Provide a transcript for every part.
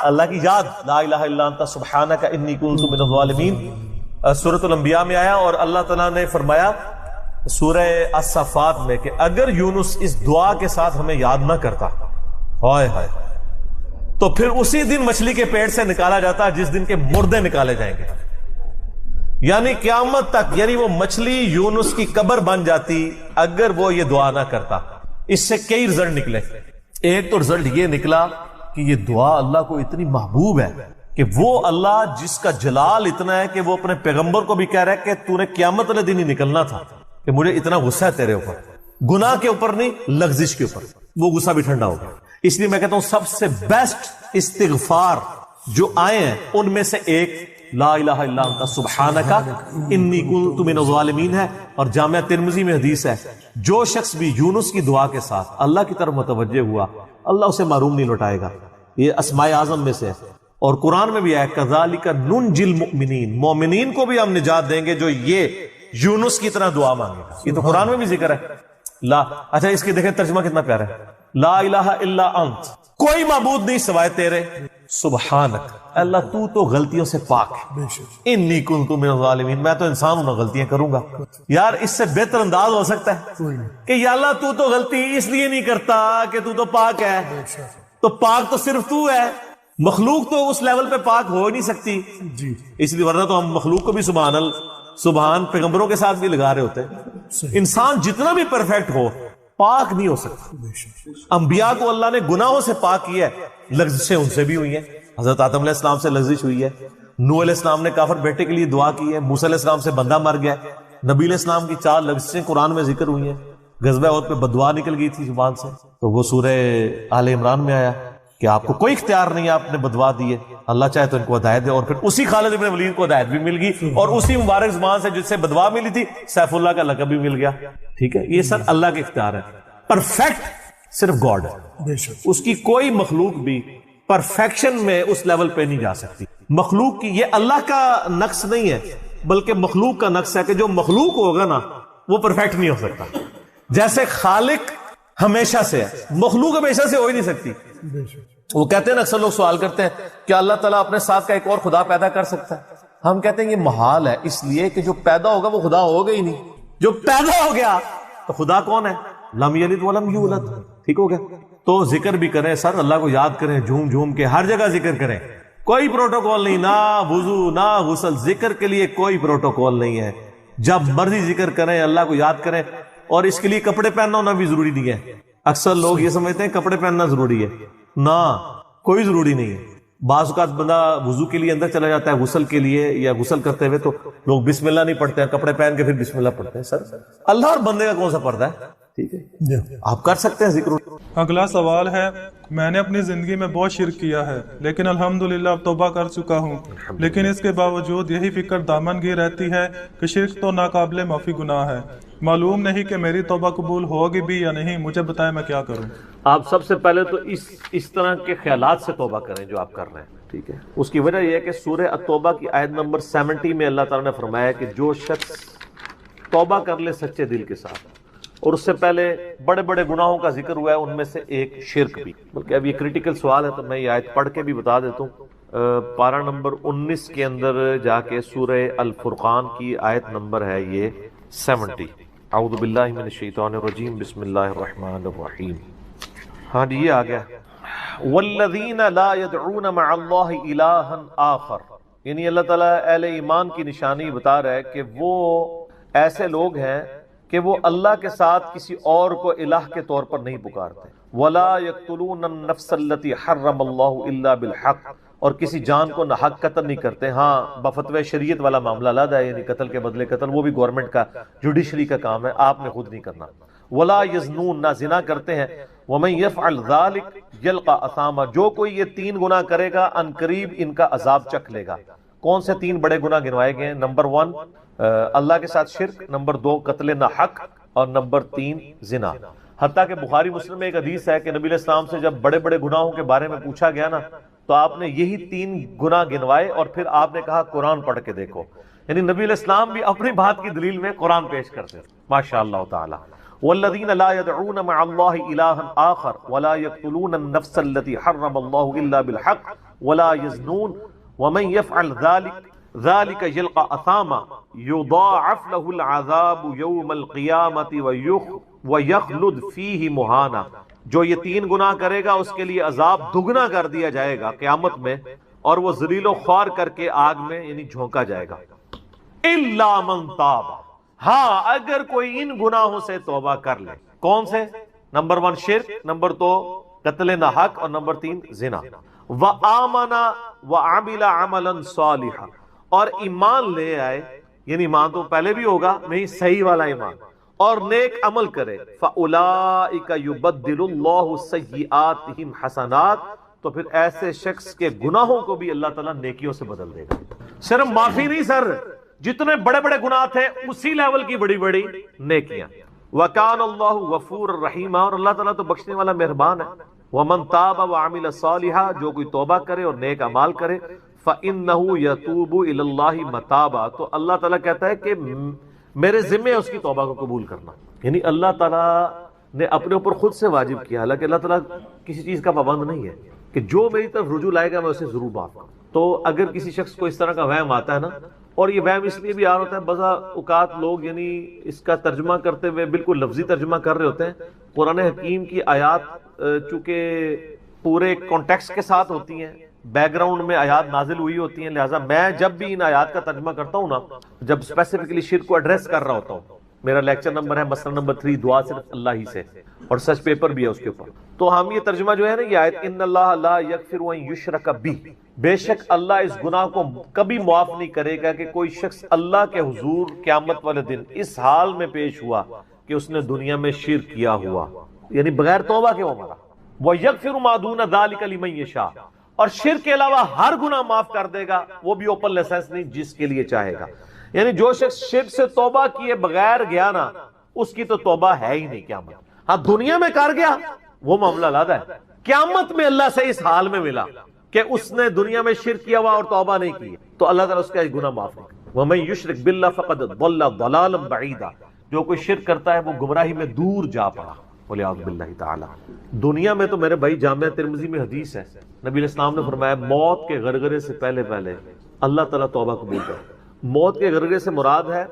اللہ کی یاد، لا الہ الا انت سبحانک انی کنت من الظالمین، سورۃ الانبیاء میں آیا، اور اللہ تعالیٰ نے فرمایا سورہ الصفات میں کہ اگر یونس اس دعا کے ساتھ ہمیں یاد نہ کرتا، ہائے ہائے، تو پھر اسی دن مچھلی کے پیٹ سے نکالا جاتا جس دن کے مردے نکالے جائیں گے، یعنی قیامت تک، یعنی وہ مچھلی یونس کی قبر بن جاتی اگر وہ یہ دعا نہ کرتا۔ اس سے کئی رزلٹ نکلے۔ ایک تو رزلٹ یہ نکلا کہ یہ دعا اللہ کو اتنی محبوب ہے کہ وہ اللہ جس کا جلال اتنا ہے کہ وہ اپنے پیغمبر کو بھی کہہ رہا ہے کہ تو نے قیامت والے دن ہی نکلنا تھا، کہ مجھے اتنا غصہ ہے تیرے اوپر، گناہ کے اوپر نہیں، لغزش کے اوپر، وہ غصہ بھی ٹھنڈا ہو گیا۔ اس لیے میں کہتا ہوں سب سے بیسٹ استغفار جو آئے ہیں ان میں سے ایک لا الہ الا انت سبحانک انی کنت من الظالمین ہے، اور جامعہ ترمذی میں حدیث ہے جو شخص بھی یونس کی دعا کے ساتھ اللہ کی طرف متوجہ ہوا اللہ اسے محروم نہیں لوٹائے گا۔ یہ اسماء اعظم میں سے ہے، اور قرآن میں بھی ہے کذالک ننجی المؤمنین، مومنین کو بھی ہم نجات دیں گے جو یہ یونس کی طرح دعا مانگے گا۔ یہ تو قرآن میں بھی ذکر ہے۔ اچھا اس کی دیکھیں ترجمہ کتنا پیارا ہے، لا الہ الا انت، کوئی معبود نہیں سوائے تیرے، سبحانک، اللہ تو غلطیوں سے پاک ہے، انی کنت من الظالمین، میں تو انسان ہوں نا، غلطیاں کروں گا۔ یار اس سے بہتر انداز ہو سکتا ہے کہ یا اللہ تو غلطی اس لیے نہیں کرتا کہ تو پاک ہے، تو پاک تو صرف تو ہے، مخلوق تو اس لیول پہ پاک ہو نہیں سکتی، اس لیے ورنہ تو ہم مخلوق کو بھی سبحان پیغمبروں کے ساتھ بھی لگا رہے ہوتے ہیں۔ انسان جتنا بھی پرفیکٹ ہو پاک نہیں ہو سکتا۔ انبیاء کو اللہ نے گناہوں سے پاک کیا ہے، لغزشیں ان سے بھی ہوئی ہیں، حضرت آدم علیہ السلام سے لغزش ہوئی ہے، نوح علیہ السلام نے کافر بیٹے کے لیے دعا کی ہے، موسیٰ علیہ السلام سے بندہ مر گیا ہے، نبی علیہ السلام کی 4 لغزشیں قرآن میں ذکر ہوئی ہیں، غزوہ احد پہ بددعا نکل گئی تھی زبان سے، تو وہ سورہ آل عمران میں آیا کہ آپ کو کوئی اختیار نہیں ہے، آپ نے بددعا دی ہے، اللہ چاہے تو ان کو ہدایت دے، اور پھر اسی خالد ابن ولید کو ہدایت بھی مل گئی، اور اسی مبارک زبان سے جس سے بددعا ملی تھی سیف اللہ کا لقب بھی مل گیا۔ ٹھیک ہے، یہ سر اللہ کے اختیار ہے، پرفیکٹ صرف گاڈ ہے، اس کی کوئی مخلوق بھی پرفیکشن میں اس لیول پہ نہیں جا سکتی۔ مخلوق کی یہ اللہ کا نقص نہیں ہے بلکہ مخلوق کا نقص ہے کہ جو مخلوق ہوگا نا وہ پرفیکٹ نہیں ہو سکتا، جیسے خالق ہمیشہ سے ہے، مخلوق ہمیشہ سے ہو ہی نہیں سکتی۔ وہ کہتے ہیں نا، اکثر لوگ سوال کرتے ہیں کہ اللہ تعالیٰ اپنے ساتھ کا ایک اور خدا پیدا کر سکتا ہے؟ ہم کہتے ہیں یہ محال ہے، اس لیے کہ جو پیدا ہوگا وہ خدا ہوگا ہی نہیں، جو پیدا ہو گیا تو خدا کون ہے؟ لم یلد ولم یولد۔ ٹھیک ہو گیا، تو ذکر بھی کریں سر، اللہ کو یاد کریں، جھوم جھوم کے ہر جگہ ذکر کریں، کوئی پروٹوکول نہیں، نہ وضو نہ غسل، ذکر کے لیے کوئی پروٹوکول نہیں ہے، جب مرضی ذکر کریں، اللہ کو یاد کریں، اور اس کے لیے کپڑے پہننا ہونا بھی ضروری نہیں ہے۔ اکثر لوگ یہ سمجھتے ہیں کپڑے پہننا ضروری ہے، نہ، کوئی ضروری نہیں ہے۔ بعض اوقات بندہ وضو کے لیے اندر چلا جاتا ہے غسل کے لیے، یا غسل کرتے ہوئے تو لوگ بسم اللہ نہیں پڑھتے ہیں، کپڑے پہن کے پھر بسم اللہ پڑھتے ہیں۔ سر اللہ اور بندے کا کون سا پردہ ہے؟ ٹھیک ہے، آپ کر سکتے ہیں ذکر۔ اگلا سوال ہے، میں نے اپنی زندگی میں بہت شرک کیا ہے لیکن الحمدللہ اب توبہ کر چکا ہوں، لیکن اس کے باوجود یہی فکر دامن گیر رہتی ہے کہ شرک تو ناقابل معافی گناہ ہے، معلوم نہیں کہ میری توبہ قبول ہوگی بھی یا نہیں، مجھے بتائیں میں کیا کروں۔ آپ سب سے پہلے تو اس طرح کے خیالات سے توبہ کریں جو آپ کر رہے ہیں، ٹھیک ہے۔ اس کی وجہ یہ ہے کہ سورہ التوبہ کی آیت نمبر 70 میں اللہ تعالیٰ نے فرمایا کہ جو شخص توبہ کر لے سچے دل کے ساتھ، اور اس سے پہلے بڑے بڑے گناہوں کا ذکر ہوا ہے، ان میں سے ایک شرک بھی، بلکہ اب یہ کریٹیکل سوال ہے تو میں یہ آیت پڑھ کے بھی بتا دیتا ہوں۔ پارہ نمبر 19 کے اندر جا کے سورہ الفرقان کی آیت نمبر ہے یہ 70۔ اعوذ باللہ من الشیطان الرجیم، بسم اللہ الرحمن الرحیم۔ ہاں جی، یہ آ گیا، والذین لا يدعون مع اللہ الہا آخر، یعنی اللہ تعالیٰ اہل ایمان کی نشانی بتا رہا ہے کہ وہ ایسے لوگ ہیں کہ وہ اللہ کے ساتھ کسی اور کو الہ کے طور پر نہیں پکارتے، ولا یقتلون النفس التي حرم اللہ الا بالحق، اور کسی جان کو ناحق قتل نہیں کرتے۔ ہاں بفتوی شریعت والا معاملہ علیحدہ ہے، یعنی قتل کے بدلے قتل، وہ بھی گورنمنٹ کا جوڈیشری کا کام ہے، آپ نے خود نہیں کرنا۔ ولا یزنون، نہ زنا کرتے ہیں۔ ومن یفعل ذلک یلقى اثاما، جو کوئی یہ 3 گناہ کرے گا ان قریب ان کا عذاب چکھ لے گا۔ کون سے 3 بڑے گناہ گنوائے گئے ہیں؟ نمبر 1 اللہ کے ساتھ شرک، نمبر 2 قتل ناحق، اور نمبر 3 زنا۔ حتیٰ کہ بخاری مسلم میں ایک حدیث ہے کہ نبی علیہ السلام سے جب بڑے بڑے گناہوں کے بارے میں پوچھا گیا نا تو آپ نے یہی 3 گناہ گنوائے، اور پھر آپ نے کہا قرآن پڑھ کے دیکھو، یعنی نبی علیہ السلام بھی اپنی بات کی دلیل میں قرآن پیش کرتے ہیں، ماشاء اللہ تعالی۔ والذین لا يدعون مع اللہ الہا آخر ولا يقتلون النفس التي حرم اللہ الا بالحق ولا يزنون ومن يفعل ذلك يلقى اثاما يضاعف له العذاب يوم القيامة ويخلد فيه مهانا. جو یہ 3 گناہ کرے گا اس کے لیے عذاب دگنا کر دیا جائے گا قیامت میں، اور وہ ذلیل و خوار کر کے آگ میں یعنی جھونکا جائے گا. الا من تاب، ہاں اگر کوئی ان گناہوں سے توبہ کر لے. کون سے؟ نمبر 1 شرک، نمبر 2 قتل ناحق، اور نمبر 3 زنا. وآمن وعمل عملا صالحا، اور ایمان لے آئے، یعنی ایمان تو پہلے بھی ہوگا نہیں، صحیح والا ایمان، اور نیک عمل کرے. فاولئک یبدل اللہ سیئاتہم حسنات، تو پھر ایسے شخص کے گناہوں کو بھی اللہ تعالیٰ نیکیوں سے بدل دے گا. صرف معافی نہیں سر، جتنے بڑے بڑے گناہ تھے اسی لیول کی بڑی بڑی نیکیاں. وَكَانَ اللَّهُ غَفُورًا رَحِيمًا، اور اللہ تعالیٰ تو بخشنے والا مہربان ہے. وَمَن تَابَ وَعَمِلَ صَالِحًا، جو کوئی توبہ کرے اور نیک اعمال کرے، فَإِنَّهُ يَتُوبُ إِلَى اللَّهِ مَتَابًا، تو اللہ تعالیٰ کہتا ہے کہ میرے ذمے ہے اس کی توبہ کو قبول کرنا. یعنی اللہ تعالیٰ نے اپنے اوپر خود سے واجب کیا، حالانکہ اللہ تعالیٰ کسی چیز کا پابند نہیں ہے کہ جو میری طرف رجوع لائے گا میں اسے ضرور معاف کروں. تو اگر کسی شخص کو اس طرح کا وہم آتا ہے نا، اور یہ وہم اس لیے بھی آ رہا ہوتا ہے، بعض اوقات لوگ یعنی اس کا ترجمہ کرتے ہوئے بالکل لفظی ترجمہ کر رہے ہوتے ہیں. قرآن حکیم کی آیات چونکہ پورے کانٹیکسٹ کے ساتھ ہوتی ہیں، بیک گراؤنڈ میں آیات نازل ہوئی ہوتی ہیں، لہٰذا میں جب بھی ان آیات کا ترجمہ کرتا ہوں نا، جب اسپیسیفکلی شرک کو ایڈریس کر رہا ہوتا ہوں، میرا لیکچر نمبر ہے مسئلہ نمبر 3 دعا صرف اللہ ہی سے، اور سچ پیپر بھی ہے اس کے اوپر، تو ہم یہ ترجمہ جو ہے نا یہ آیت ان اللہ لا یغفر ان یشرک بہ، بے شک اللہ اس گناہ کو کبھی معاف نہیں کرے گا کہ کوئی شخص اللہ کے حضور قیامت والے دن اس حال میں پیش ہوا کہ اس نے دنیا میں شرک کیا ہوا، یعنی بغیر توبہ کے وہ مرا. وَيَغْفِرُ مَا دُونَ ذَلِكَ لِمَن یشاء، اور شرک کے علاوہ ہر گناہ معاف کر دے گا، وہ بھی اوپن لائسنس نہیں، جس کے لیے چاہے گا. یعنی جو شخص شرک سے توبہ کیے بغیر گیا نا، اس کی تو توبہ ہے ہی نہیں قیامت. ہاں دنیا میں کر گیا وہ معاملہ علیحدہ ہے، قیامت میں اللہ سے اس حال میں ملا کہ اس نے دنیا میں شرک کیا ہوا اور توبہ نہیں کی، تو اللہ تعالیٰ اس کا گناہ معاف نہیں. وَمَن يُشْرِكْ بِاللَّهِ فَقَدْ ضَلَّ ضَلَالًا بَعِيدًا، جو کوئی شرک کرتا ہے وہ گمراہی میں دور جا پڑا. وَلِعَوْذُ بِاللَّهِ تَعَالَى. دنیا میں تو میرے بھائی جامعہ ترمذی میں حدیث ہے، نبی علیہ السلام نے فرمایا موت کے غرغرے سے پہلے اللہ تعالیٰ توبہ قبول کرے. موت کے غرغرے سے مراد ہے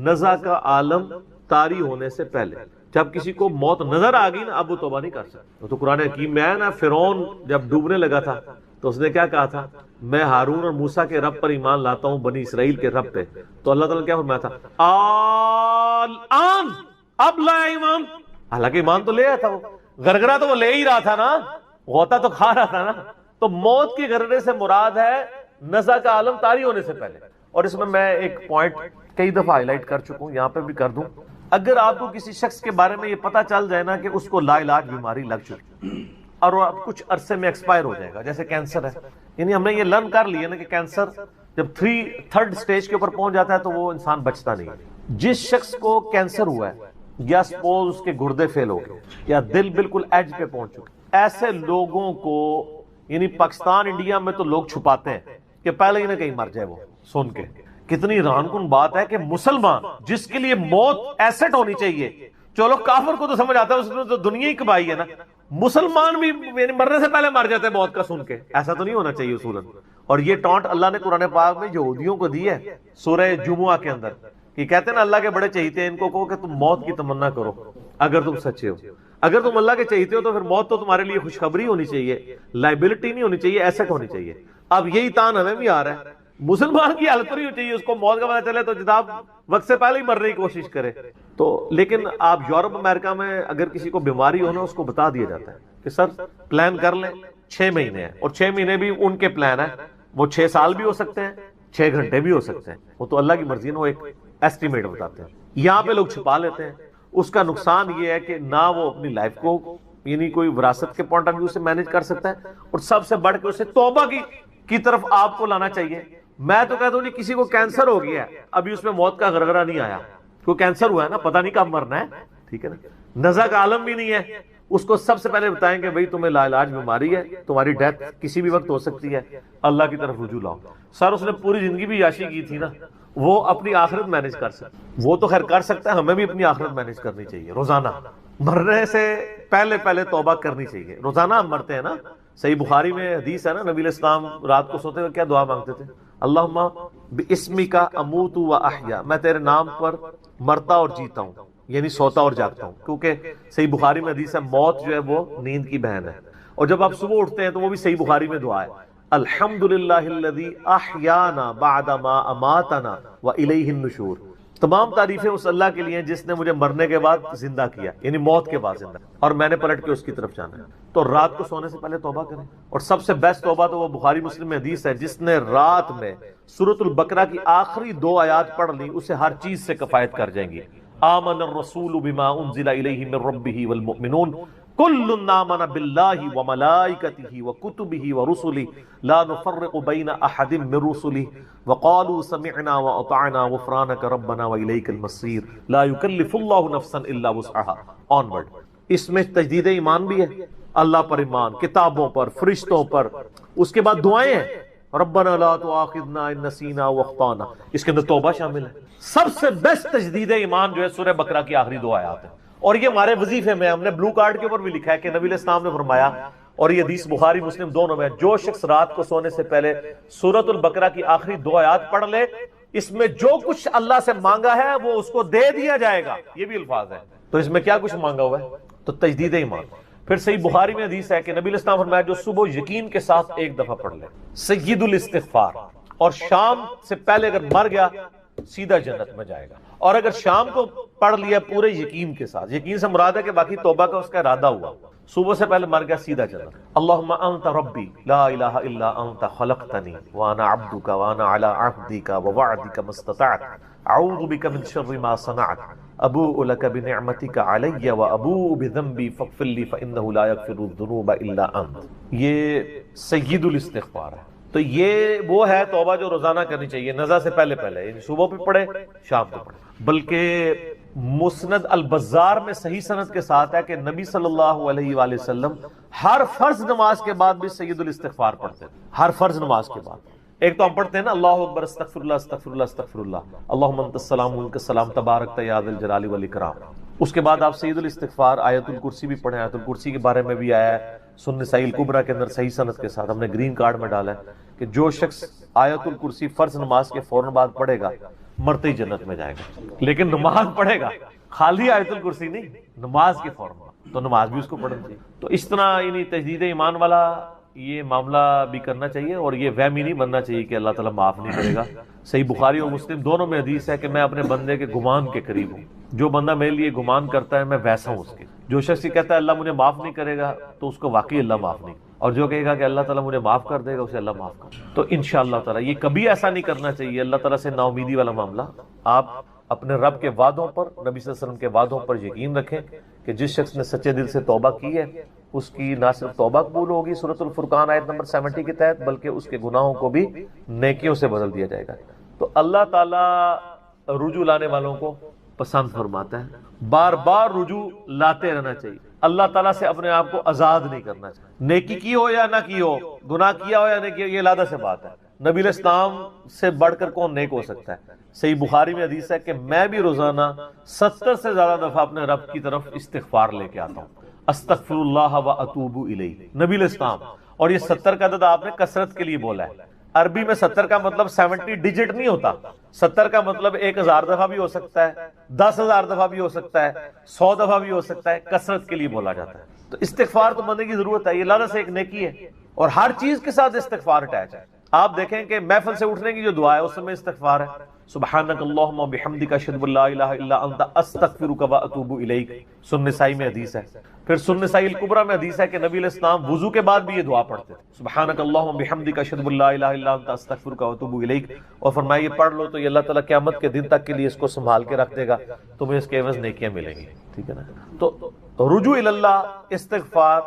نزع کا عالم طاری ہونے سے پہلے. جب کسی کو موت نظر آ گئی نا، اب وہ توبہ نہیں کر سکتا. تو قرآن حکیم میں ہے نا، فرعون جب ڈوبنے لگا تھا تو اس نے کیا کہا تھا، میں ہارون اور موسیٰ کے رب پر ایمان لاتا ہوں، بنی اسرائیل کے رب پہ. تو اللہ تعالیٰ نے کیا فرمایا تھا، الآن، اب لایا ایمان. حالانکہ ایمان تو لے آیا تھا، وہ غرغرہ تو وہ لے ہی رہا تھا نا، غوطہ تو کھا رہا تھا نا. تو موت کے غرغرے سے مراد ہے نزع کا عالم طاری ہونے سے پہلے. اور اس میں ایک پوائنٹ کئی دفعہ ہائی لائٹ کر چکا ہوں، یہاں پہ بھی کر دوں. اگر آپ کو کسی شخص کے بارے میں یہ پتا چل جائے نا کہ اس کو لا علاج بیماری لگ چکی اور وہ کچھ عرصے میں ایکسپائر ہو جائے گا، جیسے کینسر ہے، یعنی ہم نے یہ لرن کر لیا نا کہ کینسر جب 3rd سٹیج کے اوپر پہنچ جاتا ہے تو وہ انسان بچتا نہیں. جس شخص کو کینسر ہوا ہے، یا سپوز اس کے گردے فیل ہو گئے، یا دل بالکل ایج پہ پہنچ چکے، ایسے لوگوں کو یعنی پاکستان انڈیا میں تو لوگ چھپاتے ہیں کہ پہلے ہی نہ کہیں مر جائے. وہ سن کے کتنی حیران کن بات ہے کہ مسلمان جس کے لیے موت ایسٹ ہونی چاہیے، چلو کافر کو تو سمجھ آتا ہے، اس نے تو دنیا ہی کمائی ہے نا، مسلمان بھی یعنی مرنے سے پہلے مر جاتے ہیں موت کا سن کے. ایسا تو نہیں ہونا چاہیے اصولاً. اور یہ ٹانٹ اللہ نے قرآن پاک میں یہودیوں کو دی ہے سورہ جمعہ کے اندر، کہ کہتے ہیں نا اللہ کے بڑے چہیتے ہیں، ان کو کہو کہ تم موت کی تمنا کرو اگر تم سچے ہو. اگر تم اللہ کے چہیتے ہو تو پھر موت تو تمہارے لیے خوشخبری ہونی چاہیے، لائبلٹی نہیں ہونی چاہیے، ایسٹ ہونی چاہیے. اب یہی تان ہمیں بھی آ رہا ہے، مسلمان کی حالت نہیں ہونی چاہیے، اس کو موت کا پتہ چلے تو جناب وقت سے پہلے ہی مرنے کی کوشش کرے. تو لیکن آپ یورپ امریکہ میں اگر کسی کو بیماری ہو نا، اس کو بتا دیا جاتا ہے کہ سر پلان کر لیں 6 مہینے ہیں، اور 6 مہینے بھی ان کے پلان ہے، وہ 6 سال بھی ہو سکتے ہیں، 6 گھنٹے بھی ہو سکتے ہیں، وہ تو اللہ کی مرضی ہے، وہ ایک ایسٹیمیٹ بتاتے ہیں. یہاں پہ لوگ چھپا لیتے ہیں. اس کا نقصان یہ ہے کہ نہ وہ اپنی لائف کو یعنی کوئی وراثت کے پوائنٹ آف ویو سے مینج کر سکتا ہے، اور سب سے بڑھ کے اسے توبہ کی طرف آپ کو لانا چاہیے. میں تو کہتا ہوں جی کسی کو کینسر ہو گیا ہے، ابھی اس میں موت کا غرغرہ نہیں آیا، کوئی کینسر ہوا ہے نا، پتہ نہیں کب مرنا ہے، ٹھیک ہے نا، نزع کا عالم بھی نہیں ہے، اس کو سب سے پہلے بتائیں کہ بھئی تمہیں لا علاج بیماری ہے، تمہاری ڈیتھ کسی بھی وقت ہو سکتی ہے، اللہ کی طرف رجوع لاؤ. سر اس نے پوری زندگی بھی عیاشی کی تھی نا، وہ اپنی آخرت مینج کر سکتا، وہ تو خیر کر سکتا ہے، ہمیں بھی اپنی آخرت مینج کرنی چاہیے. روزانہ مرنے سے پہلے توبہ کرنی چاہیے. روزانہ ہم مرتے ہیں نا، صحیح بخاری میں حدیث ہے نا، نبی علیہ السلام رات کو سوتے ہوئے کیا دعا مانگتے تھے؟ اللہم باسمک اموت و احیا، میں تیرے نام پر مرتا اور جیتا ہوں، یعنی سوتا اور جاگتا ہوں، کیونکہ صحیح بخاری میں حدیث ہے موت جو ہے وہ نیند کی بہن ہے۔ اور جب آپ صبح اٹھتے ہیں تو وہ بھی صحیح بخاری میں دعا ہے، الحمدللہ الذی احیانا بعد ما اماتنا والیہ النشور، تمام تعریفیں اس اللہ کے لیے ہیں جس نے مجھے مرنے کے بعد زندہ کیا، یعنی موت کے بعد زندہ، اور میں نے پلٹ کے اس کی طرف جانا ہے۔ تو رات کو سونے سے پہلے توبہ کریں، اور سب سے بیسٹ توبہ تو وہ بخاری مسلم میں حدیث ہے، جس نے رات میں سورۃ البقرہ کی آخری 2 آیات پڑھ لی اسے ہر چیز سے کفایت کر جائیں گی۔ آمن الرسول بما انزل الیہ من ربہ والمؤمنون کل آمن باللہ وملائکتہ وکتبہ ورسلہ لا نفرق بین احد من رسلہ وقالوا سمعنا واطعنا غفرانک ربنا والیک المصیر لا یکلف اللہ نفسا الا وسعها آنورڈ۔ اس میں تجدید ایمان بھی ہے، اللہ پر ایمان، کتابوں پر، فرشتوں پر، اس کے بعد دعائیں ہیں، ربنا لا تؤاخذنا ان نسینا واخطانا، اس کے اندر توبہ شامل ہے۔ سب سے بیسٹ تجدید ایمان جو ہے سورہ بقرہ کی آخری 2 آیات ہیں، اور یہ ہمارے وظیفے میں ہم نے بلو کارڈ کے اوپر بھی لکھا ہے کہ نبی علیہ السلام نے فرمایا، اور یہ حدیث بخاری مسلم دونوں میں، جو شخص رات کو سونے سے پہلے سورۃ البقرہ کی آخری 2 آیات پڑھ لے، اس میں جو کچھ اللہ سے مانگا ہے وہ اس کو دے دیا جائے گا، یہ بھی الفاظ ہے۔ تو اس میں کیا کچھ مانگا ہوا ہے؟ تو تجدید ایمان۔ پھر صحیح بخاری میں حدیث ہے کہ نبی علیہ السلام فرمایا جو صبح یقین کے ساتھ ایک دفعہ پڑھ لے سید الاستغفار، اور شام سے پہلے اگر مر گیا سیدھا جنت میں جائے گا، اور اگر شام کو پڑھ لیا پورے یقین کے ساتھ، یقین سے مراد ہے کہ باقی توبہ کا اس کا ارادہ ہوا، صبح سے پہلے مر گیا سیدھا جنت۔ اللہم انت ربی لا الہ الا انت خلقتنی وانا عبدک وانا علی عہدک ووعدک ما استطعت اعوذ بک من شر ما صنعت ابوء لک بنعمتک علی وابوء بذنبی فاغفر لی فانہ لا یغفر الذنوب الا انت۔ یہ سید الاستغفار ہے۔ تو یہ وہ ہے توبہ جو روزانہ کرنی چاہیے، نزا سے پہلے یعنی صبح بھی پڑھے شام کو پڑھے۔ بلکہ مسند البزار میں صحیح سند کے ساتھ ہے کہ نبی صلی اللہ علیہ وآلہ وسلم ہر فرض نماز کے بعد بھی سید الاستغفار پڑھتے ہیں، ہر فرض نماز کے بعد۔ ایک تو ہم پڑھتے ہیں نا اللہ اکبر استغفر اللہ استغفر اللہ استغفر اللہ اللہم انت السلام منک السلام تبارک یا ذا الجلال والاکرام، اس کے بعد آپ سید الاستغفار آیت الکرسی بھی پڑھیں، آیت الکرسی کے بارے میں بھی آیا ہے سنن نسائی الکبریٰ کے اندر صحیح سند کے ساتھ، ہم نے گرین کارڈ میں ڈالا ہے کہ جو شخص آیت الکرسی فرض نماز کے فوراً بعد پڑھے گا مرتے ہی جنت میں جائے گا۔ لیکن نماز پڑھے گا، خالی آیت الکرسی نہیں، نماز کے فوراً بعد، تو نماز بھی اس کو پڑھنی چاہیے۔ تو اس طرح یعنی تجدید ایمان والا یہ معاملہ بھی کرنا چاہیے، اور یہ وہمی نہیں بننا چاہیے کہ اللہ تعالیٰ معاف نہیں کرے گا۔ صحیح بخاری اور مسلم دونوں میں حدیث ہے کہ میں اپنے بندے کے گمان کے قریب ہوں، جو بندہ میرے لیے گمان کرتا ہے میں ویسا ہوں اس کے۔ جو شخص یہ کہتا ہے اللہ مجھے معاف نہیں کرے گا تو اس کو واقعی اللہ معاف نہیں، اور جو کہے گا کہ اللہ تعالیٰ مجھے معاف کر دے گا اسے اللہ معاف کر دے گا۔ تو انشاءاللہ تعالیٰ یہ کبھی ایسا نہیں کرنا چاہیے اللہ تعالیٰ سے نا امیدی والا معاملہ۔ آپ اپنے رب کے وعدوں پر، نبی صلی اللہ علیہ وسلم کے وعدوں پر یقین رکھیں کہ جس شخص نے سچے دل سے توبہ کی ہے اس کی نہ صرف توبہ قبول ہوگی سورۃ الفرقان آیت نمبر 70 کے تحت، بلکہ اس کے گناہوں کو بھی نیکیوں سے بدل دیا جائے گا۔ تو اللہ تعالیٰ رجوع لانے والوں کو پسند فرماتا ہے، بار بار رجوع لاتے رہنا چاہیے، اللہ تعالیٰ سے اپنے آپ کو آزاد نہیں کرنا چاہیے، نیکی کی ہو یا نہ کی ہو، گناہ کیا ہو یا نہیں کیا، یہ علیحدہ سے بات ہے۔ نبی علیہ السلام سے بڑھ کر کون نیک ہو سکتا ہے؟ صحیح بخاری میں حدیث ہے کہ میں بھی روزانہ 70 سے زیادہ دفعہ اپنے رب کی طرف استغفار لے کے آتا ہوں، استغفر اللہ و اتوب الیہ، نبی علیہ السلام۔ اور یہ 70 کا عدد آپ نے کثرت کے لیے بولا ہے، عربی میں 70 کا مطلب 70 ڈیجٹ نہیں ہوتا، 70 کا مطلب 1000 دفعہ بھی ہو سکتا ہے، 10,000 دفعہ بھی ہو سکتا ہے، 100 دفعہ بھی ہو سکتا ہے، کثرت کے لیے بولا جاتا ہے۔ تو استغفار تو بندے کی ضرورت ہے، یہ اللہ سے ایک نیکی ہے، اور ہر چیز کے ساتھ استغفار اٹیچ ہے۔ آپ دیکھیں کہ محفل سے اٹھنے کی جو دعا ہے اس میں استغفار ہے، سبحانک اللہم و بحمدک اشہد ان لا الہ الا انت استغفرک و اتوب الیک، سنن نسائی میں حدیث ہے۔ پھر سنن نسائی الکبریٰ میں حدیث ہے کہ نبی علیہ السلام وضو کے بعد بھی یہ دعا پڑھتے تھے، سبحانک اللہم و بحمدک اشہد ان لا الہ الا انت استغفرک و اتوب الیک، اور فرمایا یہ پڑھ لو تو یہ اللہ تعالیٰ قیامت کے دن تک کے لیے اس کو سنبھال کے رکھ دے گا، تمہیں اس کے عوض نیکیاں ملیں گی، ٹھیک ہے نا۔ تو رجوع اللہ، استغفار،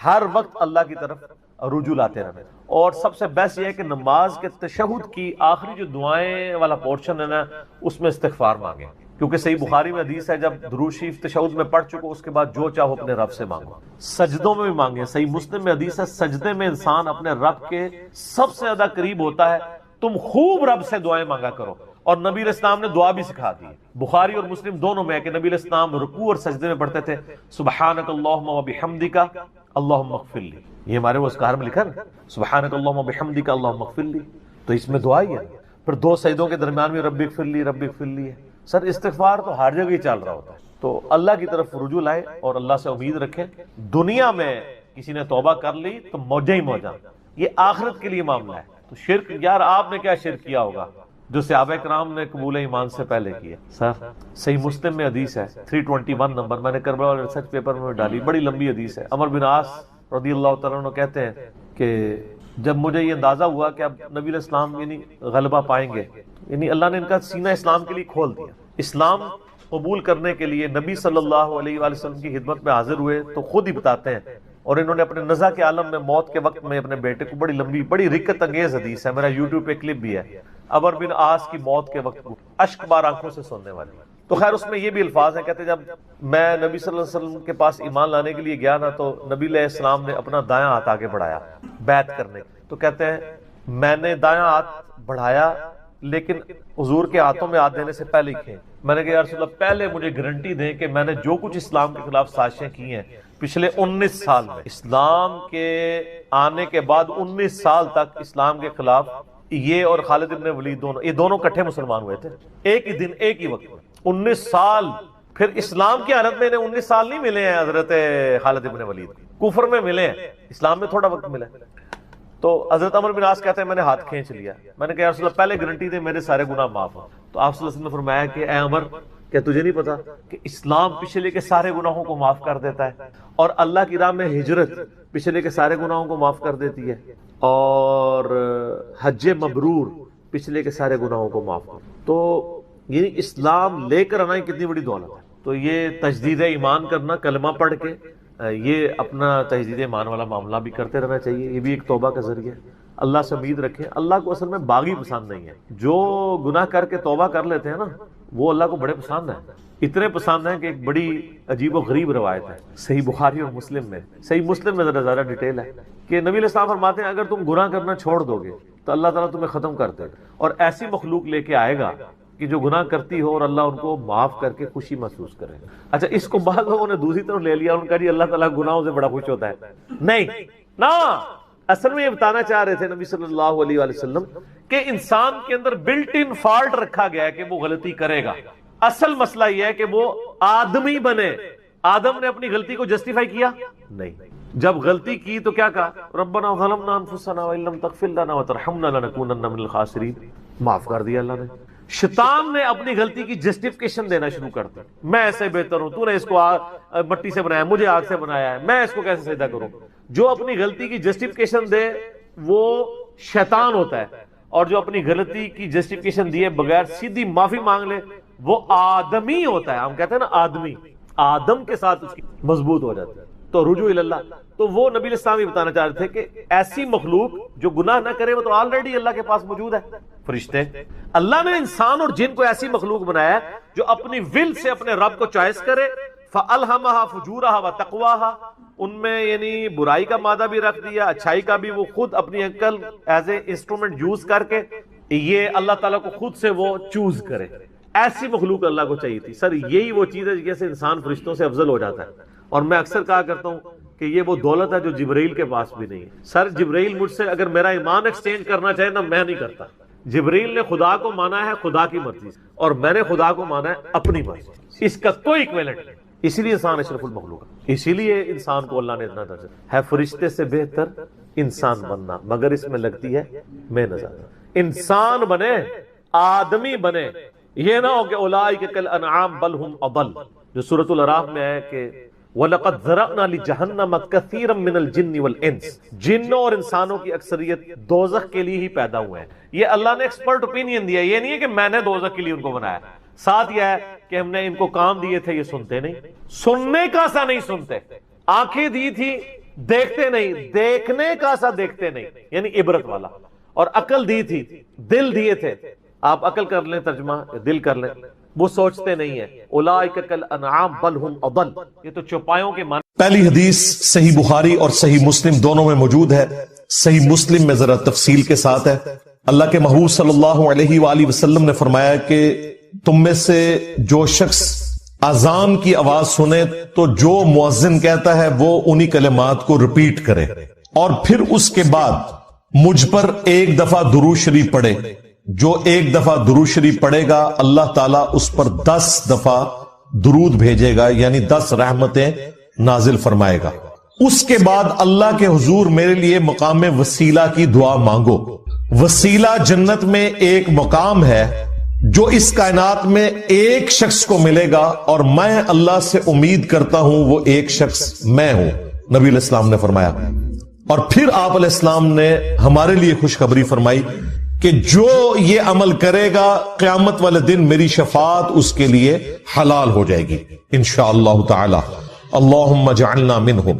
ہر وقت اللہ کی طرف رجوع لاتے رہنا۔ اور سب سے بیسٹ یہ ہے کہ نماز کے تشہد کی آخری جو دعائیں والا پورشن ہے نا اس میں استغفار مانگیں، کیونکہ صحیح بخاری میں حدیث ہے جب درود شریف تشہد میں پڑھ چکو اس کے بعد جو چاہو اپنے رب سے مانگو، سجدوں میں بھی مانگیں۔ صحیح مسلم میں حدیث ہے سجدے میں انسان اپنے رب کے سب سے زیادہ قریب ہوتا ہے، تم خوب رب سے دعائیں مانگا کرو، اور نبی علیہ السلام نے دعا بھی سکھا دی۔ بخاری اور مسلم دونوں میں ہے کہ نبی علیہ السلام رکوع اور سجدے میں پڑھتے تھے سبحانک اللہم و بحمدک اللہم اغفر لی، یہ ہمارے وہ اذکار میں لکھا نا سبحانک اللہم و بحمدک اللہم اغفر لی، تو اس میں دعا ہی ہے. پھر 2 سجدوں کے درمیان میں رب اغفر لی رب اغفر لی ہے. سر استغفار تو ہر جگہ ہی چل رہا ہوتا ہے. تو اللہ کی طرف رجوع لائیں اور اللہ سے امید رکھیں. دنیا میں کسی نے توبہ کر لی تو موجہ ہی موجہ، یہ آخرت کے لیے معاملہ ہے. تو شرک، یار آپ نے کیا شرک کیا ہوگا جو صحابہ کرام نے قبول ایمان سے پہلے کیا؟ سر صحیح مسلم میں حدیث ہے 321 نمبر، میں نے کربلا والے ریسرچ پیپر میں ڈالی، بڑی لمبی حدیث ہے. عمر بن عاص رضی اللہ تعالیٰ عنہ کہتے ہیں کہ جب مجھے یہ اندازہ ہوا کہ اب نبی علیہ السلام یعنی غلبہ پائیں گے، یعنی اللہ نے ان کا سینہ اسلام کے لیے کھول دیا، اسلام قبول کرنے کے لیے نبی صلی اللہ علیہ وآلہ وسلم کی خدمت میں حاضر ہوئے. تو خود ہی بتاتے ہیں، اور انہوں نے اپنے نزع کے عالم میں موت کے وقت میں اپنے بیٹے کو، بڑی لمبی بڑی رکت انگیز حدیث ہے، میرا یوٹیوب پہ کلپ بھی ہے، عمر بن عاص کی موت کے وقت اشک بار آنکھوں سے سننے والی. تو خیر اس میں یہ بھی الفاظ ہیں، کہتے ہیں جب میں نبی صلی اللہ علیہ وسلم کے پاس ایمان لانے کے لیے گیا نا، تو نبی علیہ السلام نے اپنا دایاں ہاتھ آگے بڑھایا بیعت کرنے. تو کہتے ہیں میں نے دایاں ہاتھ بڑھایا لیکن حضور کے ہاتھوں میں ہاتھ دینے سے پہلے ہی میں نے کہا یا رسول اللہ پہلے مجھے گارنٹی دیں کہ میں نے جو کچھ اسلام کے خلاف سازشیں کی ہیں پچھلے 19 سال میں، اسلام کے آنے کے بعد 19 سال تک اسلام کے خلاف یہ اور خالد ابن ولید یہ دونوں کٹھے مسلمان ہوئے تھے ایک ہی دن ایک ہی وقت میں 19 سال. پھر اسلام کی حالت میں انہیں 19 سال نہیں ملے ہیں حضرت خالد ابن ولید، کفر میں ملے ہیں، اسلام میں تھوڑا وقت ملا. تو حضرت عمر بن عاص کہتے ہیں میں نے ہاتھ کھینچ لیا، میں نے کہا یا رسول اللہ پہلے گارنٹی دے میرے سارے گناہ معاف ہوں. تو آپ صلی اللہ علیہ وسلم نے فرمایا کہ اے عمر کیا تجھے نہیں پتا کہ اسلام پچھلے کے سارے گناہوں کو معاف کر دیتا ہے، اور اللہ کی راہ میں ہجرت پچھلے کے سارے گناہوں کو معاف کر دیتی ہے، اور حج مبرور پچھلے کے سارے گناہوں کو معاف کر. تو یعنی اسلام لے کر آنا کتنی بڑی دولت ہے. تو یہ تجدید ایمان کرنا، کلمہ پڑھ کے یہ اپنا تجدید ایمان والا معاملہ بھی کرتے رہنا چاہیے، یہ بھی ایک توبہ کا ذریعہ ہے. اللہ سے امید رکھیں. اللہ کو اصل میں باغی پسند نہیں ہے، جو گناہ کر کے توبہ کر لیتے ہیں نا وہ اللہ کو بڑے پسند ہیں. اتنے پسند ہیں کہ ایک بڑی عجیب و غریب روایت ہے صحیح بخاری اور مسلم میں، صحیح مسلم میں زیادہ ڈیٹیل ہے کہ نبی علیہ السلام فرماتے ہیں اگر تم گناہ کرنا چھوڑ دو گے تو اللہ تعالیٰ تمہیں ختم کر دے گا، اور ایسی مخلوق لے کے آئے گا کہ جو گناہ کرتی ہو اور اللہ ان کو معاف کر کے خوشی محسوس کرے. اچھا اس کو بعض لوگوں نے دوسری طرف لے لیا، ان کا جی اللہ تعالیٰ گناہوں سے بڑا خوش ہوتا ہے. نہیں نا، اصل میں یہ بتانا چاہ رہے تھے نبی صلی اللہ علیہ وآلہ وسلم کہ انسان کے اندر بلٹ ان فالٹ رکھا گیا ہے کہ وہ غلطی کرے گا. اصل مسئلہ یہ ہے کہ وہ آدمی بنے. آدم نے اپنی غلطی کو جسٹیفائی کیا نہیں، جب غلطی کی تو کیا کہا ربنا ظلمنا انفسنا وان لم تغفر لنا وترحمنا لنکونن من الخاسرین، معاف کر دیا اللہ نے. شیطان نے اپنی غلطی کی جسٹیفیکیشن دینا شروع کر دی، میں ایسے بہتر ہوں، تو نے اس کو مٹی سے بنایا، مجھے آگ سے بنایا ہے، میں اس کو کیسے سجدہ کروں. جو اپنی غلطی کی جسٹیفیکیشن دے وہ شیطان ہوتا ہے، اور جو اپنی غلطی کی جسٹیفیکیشن دیے بغیر سیدھی معافی مانگ لے وہ آدمی ہوتا ہے. ہم کہتے ہیں نا آدمی، آدم کے ساتھ اس کی مضبوط ہو جاتی ہے. تو رجوع اللہ، تو وہ نبی علیہ السلام یہ بتانا چاہ رہے تھے کہ ایسی مخلوق جو گناہ نہ کرے وہ تو آلریڈی اللہ کے پاس موجود ہے. فرشتے، اللہ نے انسان اور جن کو ایسی مخلوق بنایا ہے جو اپنی ول سے اپنے رب کو چوائس کرے. فَأَلْهَمَهَا فُجُورَهَا وَتَقْوَاهَا، ان میں یعنی برائی کا مادہ بھی رکھ دیا، اچھائی کا بھی، وہ خود اپنی عقل ایز اے انسٹرومنٹ یوز کر کے یہ اللہ تعالیٰ کو خود سے وہ چوز کرے. ایسی مخلوق اللہ کو چاہیے تھی. سر یہی وہ چیز ہے جیسے انسان فرشتوں سے افضل ہو جاتا ہے. اور میں اکثر کہا کرتا ہوں کہ یہ وہ دولت ہے جو جبرائیل کے پاس بھی نہیں ہے. سر جبرائیل مجھ سے اگر میرا ایمان ایکسچینج کرنا چاہے نا میں نہیں کرتا. جبرائیل نے خدا کو مانا ہے خدا کی مرضی سے، اور میں نے خدا کو مانا ہے اپنی مرضی سے. اس کا کوئی ایکویلنٹ نہیں. اسی لیے انسان اشرف المخلوق ہے، اسی لیے انسان کو اللہ نے اتنا درجہ ہے. فرشتے سے بہتر انسان بننا، مگر اس میں لگتی ہے محنت. انسان بنے، آدمی بنے، یہ نہ ہو کہ اولئک کالانعام بل هم اضل، جو سورۃ الاعراف میں ہے کہ وَلَقَدْ ذَرَأْنَا لِجَهَنَّمَ كَثِيرًا مِنَ الْجِنِّ وَالْإِنسِ، جنوں اور انسانوں کی اکثریت دوزخ کے لیے ہی پیدا ہوئے ہیں. یہ اللہ نے ایکسپرٹ اوپینین دیا، یہ نہیں ہے کہ میں نے دوزخ کے لیے ان کو بنایا. ساتھ یہ ہے کہ ہم نے ان کو کام دیے تھے، یہ سنتے نہیں، سننے کا سا نہیں سنتے، آنکھیں دی تھی دیکھتے نہیں، دیکھنے کا سا دیکھتے نہیں، یعنی عبرت والا، اور عقل دی تھی، دل دیے تھے. آپ عقل کر لیں ترجمہ، دل کر لیں، وہ سوچتے نہیں ہیں. اولئک کالانعام بل هم اضل، یہ تو چوپایوں کے معنی. پہلی حدیث صحیح بخاری اور صحیح مسلم دونوں میں موجود ہے. صحیح مسلم میں ذرا تفصیل کے ساتھ ہے. اللہ کے محبوب صلی اللہ علیہ وآلہ وسلم نے فرمایا کہ تم میں سے جو شخص اذان کی آواز سنے تو جو مؤذن کہتا ہے وہ انہی کلمات کو ریپیٹ کرے. اور پھر اس کے بعد مجھ پر ایک دفعہ درود شریف پڑھے. جو ایک دفعہ درود شریف پڑھے گا اللہ تعالیٰ اس پر 10 دفعہ درود بھیجے گا، یعنی 10 رحمتیں نازل فرمائے گا. اس کے بعد اللہ کے حضور میرے لیے مقام وسیلہ کی دعا مانگو. وسیلہ جنت میں ایک مقام ہے جو اس کائنات میں ایک شخص کو ملے گا، اور میں اللہ سے امید کرتا ہوں وہ ایک شخص میں ہوں، نبی علیہ السلام نے فرمایا. اور پھر آپ علیہ السلام نے ہمارے لیے خوشخبری فرمائی کہ جو یہ عمل کرے گا قیامت والے دن میری شفاعت اس کے لیے حلال ہو جائے گی انشاءاللہ تعالی. اللہم اجعلنا منہم.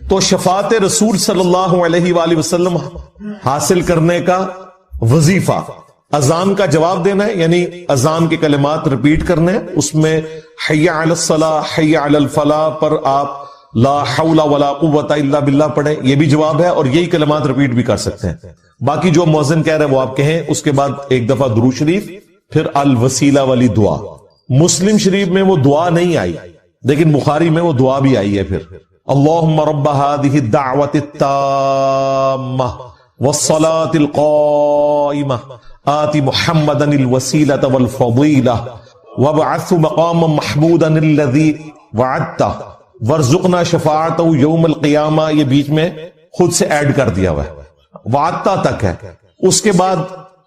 تو شفاعت رسول صلی اللہ علیہ وآلہ وسلم حاصل کرنے کا وظیفہ اذان کا جواب دینا ہے، یعنی اذان کے کلمات ریپیٹ کرنے ہیں. اس میں حی علی الصلاۃ حی علی الفلاح پر آپ لا حول ولا قوت الا باللہ پڑھیں، یہ بھی جواب ہے، اور یہی کلمات ریپیٹ بھی کر سکتے ہیں. باقی جو مؤذن کہہ رہے ہیں وہ آپ کہیں. اس کے بعد ایک دفعہ درود شریف، پھر الوسیلہ والی دعا. مسلم شریف میں وہ دعا نہیں آئی لیکن بخاری میں وہ دعا بھی آئی ہے. پھر اللہم رب هذه الدعوة التامة والصلاة القائمة آت محمدا الوسيلة والفضيلة وابعثه مقاما محمودا الذي وعدته وارزقنا شفاعته يوم القيامة. یہ بیچ میں خود سے ایڈ کر دیا ہوا ہے، وعدتا تک ہے. اس کے بعد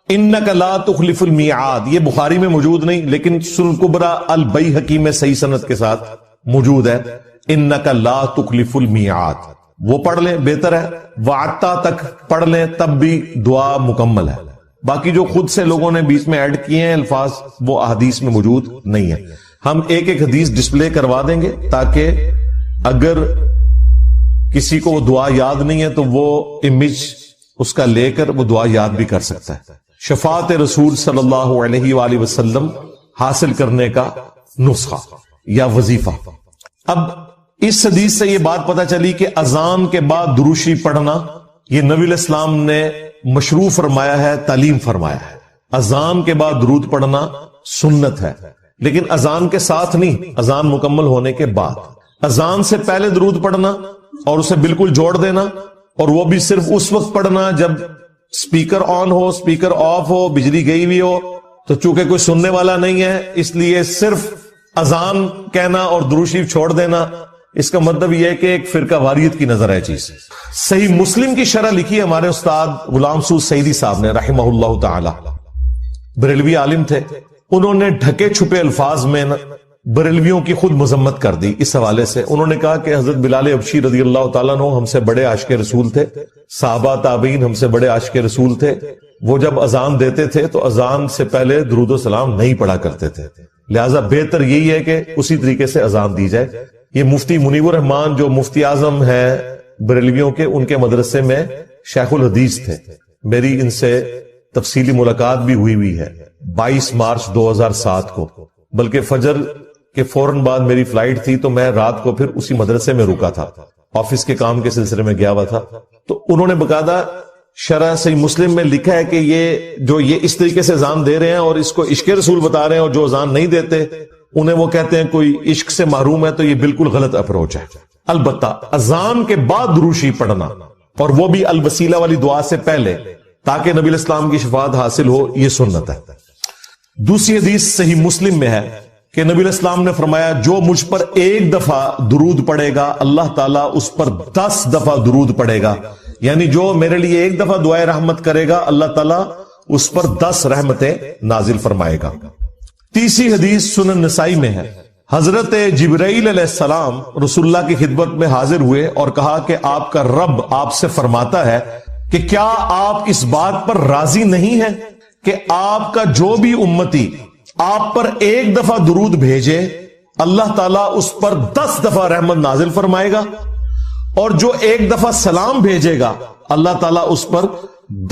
انک لا تخلف المیعاد، یہ بخاری میں موجود نہیں لیکن سنن کبری البیہقی میں صحیح سند کے ساتھ موجود ہے. انک لا تخلف المیعاد وہ پڑھ لیں بہتر ہے. وعدتا تک پڑھ لیں تب بھی دعا مکمل ہے. باقی جو خود سے لوگوں نے بیچ میں ایڈ کیے ہیں الفاظ وہ احادیث میں موجود نہیں ہے. ہم ایک ایک حدیث ڈسپلے کروا دیں گے تاکہ اگر کسی کو وہ دعا یاد نہیں ہے تو وہ امیج اس کا لے کر وہ دعا یاد بھی کر سکتا ہے. شفاعت رسول صلی اللہ علیہ وآلہ وسلم حاصل کرنے کا نسخہ یا وظیفہ. اب اس حدیث سے یہ بات پتہ چلی کہ اذان کے بعد درود شریف پڑھنا یہ نبی علیہ السلام نے مشروع فرمایا ہے، تعلیم فرمایا ہے. اذان کے بعد درود پڑھنا سنت ہے، لیکن اذان کے ساتھ نہیں، اذان مکمل ہونے کے بعد. اذان سے پہلے درود پڑھنا اور اسے بالکل جوڑ دینا، اور وہ بھی صرف اس وقت پڑھنا جب سپیکر آن ہو، سپیکر آف ہو، بجلی گئی ہوئی ہو. تو چونکہ کوئی سننے والا نہیں ہے اس لیے صرف اذان کہنا اور درود شریف چھوڑ دینا، اس کا مطلب یہ ہے کہ ایک فرقہ واریت کی نظر ہے چیز. صحیح مسلم کی شرح لکھی ہے ہمارے استاد غلام سعود سعیدی صاحب نے رحمہ اللہ تعالی. بریلوی عالم تھے، انہوں نے ڈھکے چھپے الفاظ میں بریلویوں کی خود مذمت کر دی. اس حوالے سے انہوں نے کہا کہ حضرت بلال حبشی رضی اللہ تعالیٰ عنہ ہم سے بڑے عاشق رسول تھے، صحابہ تابعین ہم سے بڑے عاشق رسول تھے. وہ جب اذان دیتے تھے تو اذان سے پہلے درود و سلام نہیں پڑھا کرتے تھے، لہٰذا بہتر یہی ہے کہ اسی طریقے سے اذان دی جائے. یہ مفتی منیب الرحمان جو مفتی اعظم ہیں بریلویوں کے، ان کے مدرسے میں شیخ الحدیث تھے. میری ان سے تفصیلی ملاقات بھی ہوئی ہے 22 مارچ 2007 کو، بلکہ فجر کے فوراً بعد میری فلائٹ تھی تو میں رات کو پھر اسی مدرسے میں رکا تھا، آفس کے کام کے سلسلے میں گیا ہوا تھا. تو انہوں نے باقاعدہ شرح صحیح مسلم میں لکھا ہے کہ یہ اس طریقے سے اذان دے رہے ہیں اور اس کو عشق رسول بتا رہے ہیں، اور جو اذان نہیں دیتے انہیں وہ کہتے ہیں کوئی عشق سے محروم ہے. تو یہ بالکل غلط اپروچ ہے. البتہ اذان کے بعد درود شریف پڑھنا اور وہ بھی الوسیلہ والی دعا سے پہلے تاکہ نبی علیہ السلام کی شفاعت حاصل ہو، یہ سنت ہے. دوسری حدیث صحیح مسلم میں ہے کہ نبی علیہ السلام نے فرمایا جو مجھ پر ایک دفعہ درود پڑے گا اللہ تعالیٰ اس پر 10 دفعہ درود پڑے گا. یعنی جو میرے لیے ایک دفعہ دعائے رحمت کرے گا اللہ تعالیٰ اس پر 10 رحمتیں نازل فرمائے گا. تیسری حدیث سنن نسائی میں ہے. حضرت جبرائیل علیہ السلام رسول اللہ کی خدمت میں حاضر ہوئے اور کہا کہ آپ کا رب آپ سے فرماتا ہے کہ کیا آپ اس بات پر راضی نہیں ہیں کہ آپ کا جو بھی امتی آپ پر ایک دفعہ درود بھیجے اللہ تعالیٰ اس پر 10 دفعہ رحمت نازل فرمائے گا، اور جو ایک دفعہ سلام بھیجے گا اللہ تعالیٰ اس پر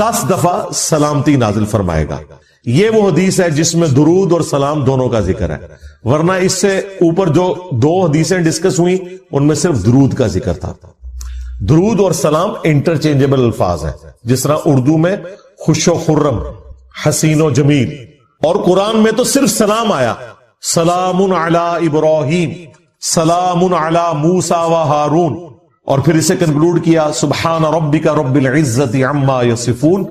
10 دفعہ سلامتی نازل فرمائے گا. یہ وہ حدیث ہے جس میں درود اور سلام دونوں کا ذکر ہے، ورنہ اس سے اوپر جو 2 حدیثیں ڈسکس ہوئی ان میں صرف درود کا ذکر تھا. درود اور سلام انٹرچینجبل الفاظ ہیں، جس طرح اردو میں خوش و خرم، حسین و جمیل، اور قرآن میں تو صرف سلام آیا، سلام علی ابراہیم، سلام علی موسیٰ و ہارون، اور پھر اسے کنکلوڈ کیا سبحان ربک رب العزت عما یصفون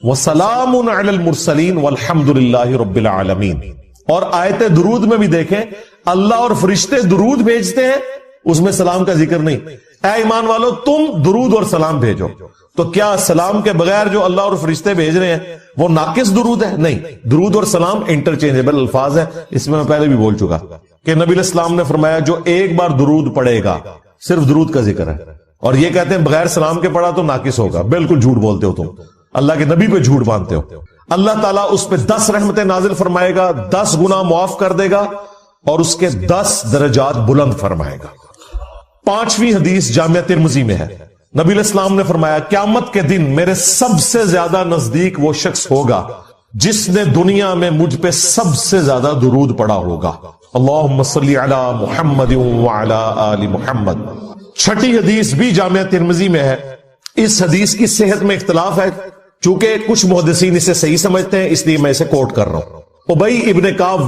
وسلام علی المرسلین والحمد للہ رب العالمین. اور آیت درود میں بھی دیکھیں اللہ اور فرشتے درود بھیجتے ہیں، اس میں سلام کا ذکر نہیں. اے ایمان والو تم درود اور سلام بھیجو. تو کیا سلام کے بغیر جو اللہ اور فرشتے بھیج رہے ہیں وہ ناقص درود ہے؟ نہیں، درود اور سلام انٹرچینجبل الفاظ ہیں. اس میں پہلے بھی بول چکا کہ نبی علیہ السلام نے فرمایا جو ایک بار درود پڑھے گا، صرف درود کا ذکر ہے، اور یہ کہتے ہیں بغیر سلام کے پڑھا تو ناقص ہوگا. بالکل جھوٹ بولتے ہو تم، اللہ کے نبی پہ جھوٹ باندھتے ہو. اللہ تعالیٰ اس پہ 10 رحمتیں نازل فرمائے گا، 10 گناہ معاف کر دے گا اور اس کے 10 درجات بلند فرمائے گا. 5ویں حدیث جامعہ ترمذی میں ہے. نبی علیہ السلام نے فرمایا قیامت کے دن میرے سب سے زیادہ نزدیک وہ شخص ہوگا جس نے دنیا میں مجھ پہ سب سے زیادہ درود پڑھا ہوگا. اللہم صلی علی محمد وعلی آل محمد. 6ٹھی حدیث بھی جامعہ ترمذی میں ہے. اس حدیث کی صحت میں اختلاف ہے، چونکہ کچھ محدثین اسے صحیح سمجھتے ہیں، اس لیے میں اسے کوٹ کر رہا ہوں. ابی ابن کعب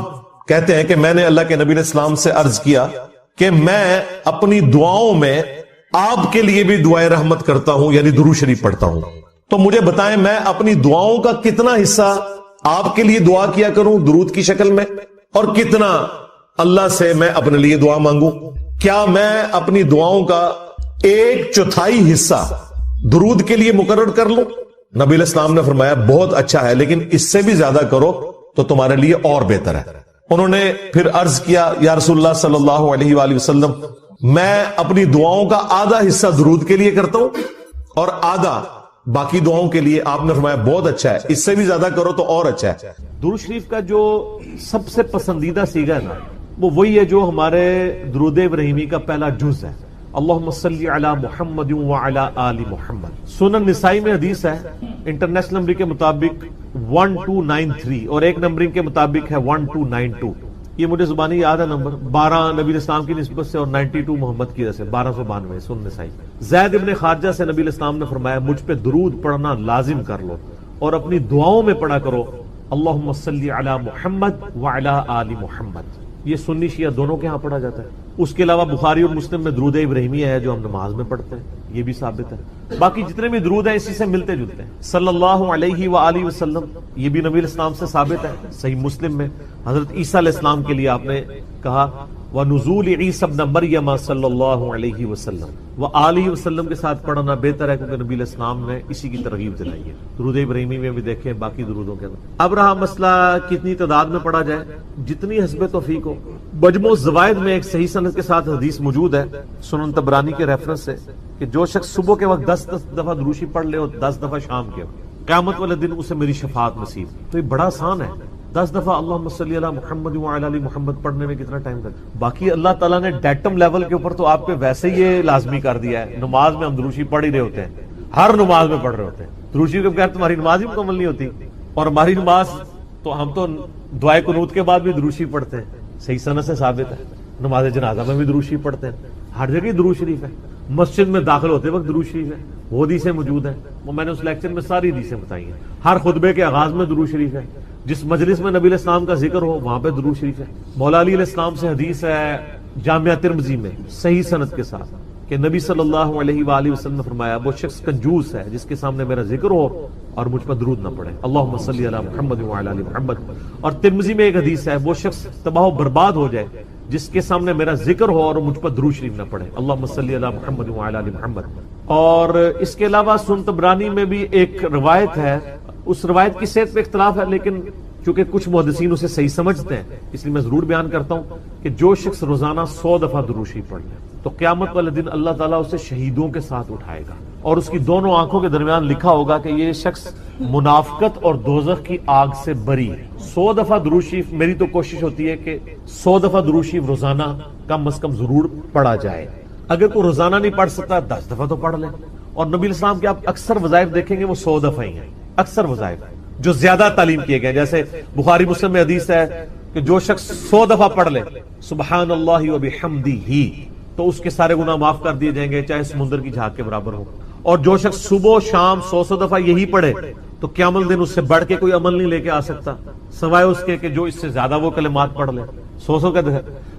کہتے ہیں کہ میں نے اللہ کے نبی علیہ السلام سے عرض کیا کہ میں اپنی دعاؤں میں آپ کے لیے بھی دعائے رحمت کرتا ہوں، یعنی درود شریف پڑھتا ہوں. تو مجھے بتائیں میں اپنی دعاؤں کا کتنا حصہ آپ کے لیے دعا کیا کروں درود کی شکل میں، اور کتنا اللہ سے میں اپنے لیے دعا مانگوں؟ کیا میں اپنی دعاؤں کا 1/4 حصہ درود کے لیے مقرر کر لوں؟ نبی علیہ السلام نے فرمایا بہت اچھا ہے، لیکن اس سے بھی زیادہ کرو تو تمہارے لیے اور بہتر ہے. انہوں نے پھر عرض کیا یا رسول اللہ صلی اللہ علیہ وآلہ وسلم میں اپنی دعاؤں کا آدھا حصہ درود کے لیے کرتا ہوں اور آدھا باقی دعاؤں کے لیے. آپ نے فرمایا بہت اچھا ہے، اس سے بھی زیادہ کرو تو اور اچھا ہے. درود شریف کا جو سب سے پسندیدہ صیغہ ہے نا وہ وہی ہے جو ہمارے درود ابراہیمی کا پہلا جز ہے، اللہم صلی علی محمد وعلی آل محمد. سنن نسائی میں حدیث ہے، انٹرنیشنل نمبر کے مطابق 1293 اور ایک نمبرنگ کے مطابق ہے 1292. یہ مجھے زبانی یاد ہے نمبر، 12 نبی علیہ السلام کی نسبت سے اور 92 محمد کی وجہ سے 1292 سنن نسائی. زید ابن خارجہ سے نبی علیہ السلام نے فرمایا مجھ پہ درود پڑھنا لازم کر لو اور اپنی دعاؤں میں پڑھا کرو اللہم صلی علی محمد وعلی آل محمد. یہ سنی شیعہ دونوں کے ہاں پڑھا جاتا ہے. اس کے علاوہ بخاری اور مسلم میں درود ابراہیمی ہے جو ہم نماز میں پڑھتے ہیں، یہ بھی ثابت ہے. باقی جتنے بھی درود ہیں اسی سے ملتے جلتے ہیں. صلی اللہ علیہ وآلہ وسلم یہ بھی نبی علیہ السلام سے ثابت ہے. صحیح مسلم میں حضرت عیسیٰ علیہ السلام کے لیے آپ نے کہا وَنُزُولِ عِیسَى ابْنَ مَرْیَمَ صلی اللہ علیہ وسلم وآلہ وسلم کے ساتھ پڑھنا بہتر ہے کیونکہ نبی علیہ السلام نے اسی کی ترغیب دلائی ہے. درود ابراہیمی میں بھی دیکھیں باقی درودوں کے اندر. اب رہا مسئلہ کتنی تعداد میں پڑھا جائے، جتنی حسب توفیق ہو. مجموع الزوائد میں ایک صحیح سند کے ساتھ حدیث موجود ہے سنن طبرانی کے ریفرنس سے کہ جو شخص صبح کے وقت 10 دفعہ درود شریف پڑھ لے اور 10 دفعہ شام کے قیامت والے دن اسے میری شفاعت نصیب. تو یہ بڑا آسان ہے، 10 دفعہ اللہم صلی علی محمد وعلی آل محمد پڑھنے میں کتنا ٹائم لگتا. باقی اللہ تعالیٰ نے ڈیٹم لیول کے اوپر تو آپ پہ ویسے ہی یہ لازمی کر دیا ہے. نماز میں ہم درود شریف پڑھ ہی رہے ہوتے ہیں، ہر نماز میں پڑھ رہے ہوتے ہیں. درود شریف کے بغیر تمہاری نماز ہی مکمل نہیں ہوتی. اور ہماری نماز تو ہم تو دعائے قنوت کے بعد بھی درود شریف پڑھتے ہیں، صحیح سند سے ثابت ہے. نماز جنازہ میں بھی درود شریف پڑھتے ہیں، ہر جگہ درود شریف ہے. مسجد میں داخل ہوتے وقت درود شریف ہے، وہ حدیثیں موجود ہیں، وہ میں نے اس لیکچر میں ساری حدیثیں بتائی ہیں. ہر خطبے کے آغاز میں درود شریف ہے، جس مجلس میں نبی علیہ السلام کا ذکر ہو وہاں پہ درود شریف ہے. مولا علی علیہ السلام سے حدیث ہے جامعہ ترمذی میں صحیح سند کے ساتھ کہ نبی صلی اللہ علیہ وآلہ وسلم نے فرمایا وہ شخص کنجوس ہے جس کے سامنے میرا ذکر ہو اور مجھ پر درود نہ پڑھے اللہم صلی علی محمد وعلی آل محمد. اور ترمذی میں ایک حدیث ہے وہ شخص تباہ و برباد ہو جائے جس کے سامنے میرا ذکر ہو اور مجھ پر درود شریف نہ پڑھے اللہم صلی علی محمد وعلی آل محمد. اور اس کے علاوہ سنن طبرانی میں بھی ایک روایت ہے، اس روایت کی صحت پہ اختلاف ہے لیکن چونکہ کچھ محدثین اسے صحیح سمجھتے ہیں اس لیے میں ضرور بیان کرتا ہوں کہ جو شخص روزانہ 100 دفعہ درود شریف پڑھ لے تو قیامت والے دن اللہ تعالیٰ اسے شہیدوں کے ساتھ اٹھائے گا اور اس کی دونوں آنکھوں کے درمیان لکھا ہوگا کہ یہ شخص منافقت اور دوزخ کی آگ سے بری ہے. 100 دفعہ درود شریف، میری تو کوشش ہوتی ہے کہ 100 دفعہ درود شریف روزانہ کم از کم ضرور پڑھا جائے. اگر کوئی روزانہ نہیں پڑھ سکتا 10 دفعہ تو پڑھ لیں. اور نبی علیہ السلام کے آپ اکثر وظائف دیکھیں گے وہ 100 دفعہ ہی ہیں. اکثر وظائف جو زیادہ تعلیم کیے گئے، جیسے بخاری مسلم میں حدیث ہے کہ جو شخص 100 دفعہ پڑھ لے سبحان اللہ وبحمدہ تو اس کے سارے گناہ معاف کر دیے جائیں گے چاہے سمندر کی جھاگ کے برابر ہو. اور جو شخص صبح و شام 100 دفعہ یہی پڑھے تو قیامت دن اس سے بڑھ کے کوئی عمل نہیں لے کے آ سکتا سوائے اس کے کہ جو اس سے زیادہ وہ کلمات پڑھ لے 100 کا.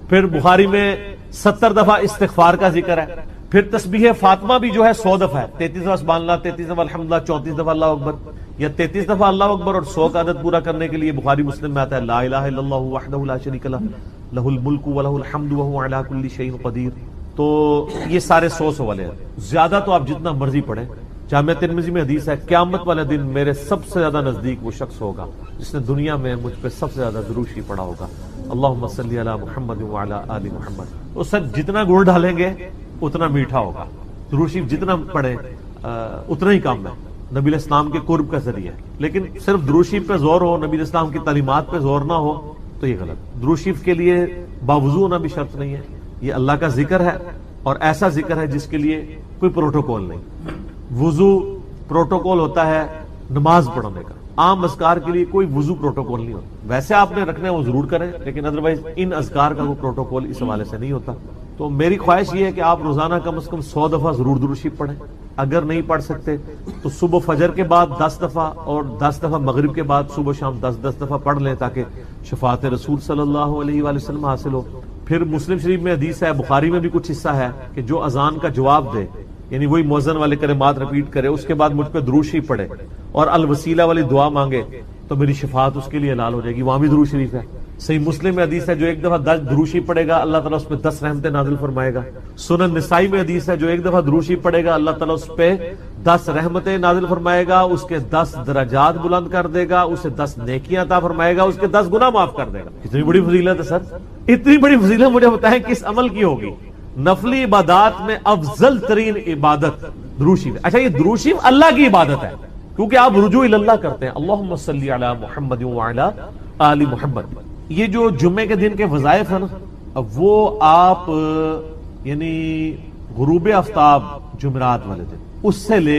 پھر بخاری میں 70 دفعہ استغفار کا ذکر ہے. پھر تسبیح فاطمہ بھی جو ہے 100 دفعہ ہے، 33 دفعہ سبحان اللہ، 33 دفعہ الحمدللہ، 34 دفعہ اللہ اکبر، یا 33 دفعہ اللہ اکبر اور 100 کا عدد پورا کرنے کے لیے بخاری مسلم میں آتا ہے لا الہ الا اللہ وحدہ لا شریک لہ لہ الملک ولہ الحمد وہو علی کل شیء قدیر. تو یہ سارے 100 والے ہیں. زیادہ تو آپ جتنا مرضی پڑھیں. جامع ترمذی میں حدیث ہے قیامت والے دن میرے سب سے زیادہ نزدیک وہ شخص ہوگا جس نے دنیا میں مجھ پہ سب سے زیادہ درود شریف پڑھا ہوگا. اللہم صلی علی محمد وعلی آل محمد. تو سر جتنا گڑ ڈالیں گے اتنا میٹھا ہوگا. درود شریف جتنا پڑھیں اتنا ہی کام ہے. نبی علیہ السلام کے قرب کا ذریعہ. لیکن صرف درود شریف پہ زور ہو، نبی علیہ السلام کی تعلیمات پہ زور نہ ہو تو یہ غلط. درود شریف کے لیے باوضو ہونا بھی شرط نہیں ہے. یہ اللہ کا ذکر ہے اور ایسا ذکر ہے جس کے لیے کوئی پروٹوکول نہیں. وضو پروٹوکول ہوتا ہے نماز پڑھنے کا. عام اذکار کے لیے کوئی وضو پروٹوکول نہیں ہوتا. ویسے آپ نے رکھنا ہے وہ ضرور کریں، لیکن ادروائز ان اذکار کا کوئی پروٹوکول اس حوالے سے نہیں ہوتا. تو میری خواہش یہ ہے کہ آپ روزانہ کم از کم 100 دفعہ ضرور درود شریف پڑھیں. اگر نہیں پڑھ سکتے تو صبح فجر کے بعد 10 دفعہ اور 10 دفعہ مغرب کے بعد صبح شام 10 دفعہ پڑھ لیں تاکہ شفاعت رسول صلی اللہ علیہ وآلہ وسلم حاصل ہو. پھر مسلم شریف میں حدیث ہے، بخاری میں بھی کچھ حصہ ہے کہ جو اذان کا جواب دے، یعنی وہی مؤذن والے کلمات رپیٹ کرے، اس کے بعد مجھ پہ درود شریف پڑھے اور الوسیلہ والی دعا مانگے تو میری شفاعت اس کے لیے حلال ہو جائے گی. وہاں بھی درود شریف ہے. صحیح مسلم میں حدیث ہے جو ایک دفعہ 10 درود شریف پڑھے گا اللہ تعالیٰ اس پہ 10 رحمتیں نازل فرمائے گا. سنن نسائی میں حدیث ہے جو ایک دفعہ درود شریف پڑھے گا اللہ تعالیٰ اس پہ 10 رحمتیں نازل فرمائے گا، اس کے 10 درجات بلند کر دے گا، اسے 10 نیکیاں عطا فرمائے گا، اس کے 10 گناہ معاف کر دے گا. اتنی بڑی فضیلت ہے سر. اتنی بڑی فضیلت مجھے بتائیں کس عمل کی ہوگی؟ نفلی عبادات میں افضل ترین عبادت درود شریف. اچھا یہ درود شریف اللہ کی عبادت ہے کیونکہ آپ رجوع اللہ کرتے ہیں. اللہم صلی علی محمد وعلی آل محمد. یہ جو جمعے کے دن کے وظائف ہیں نا وہ آپ یعنی غروب آفتاب جمعرات والے دن اس سے لے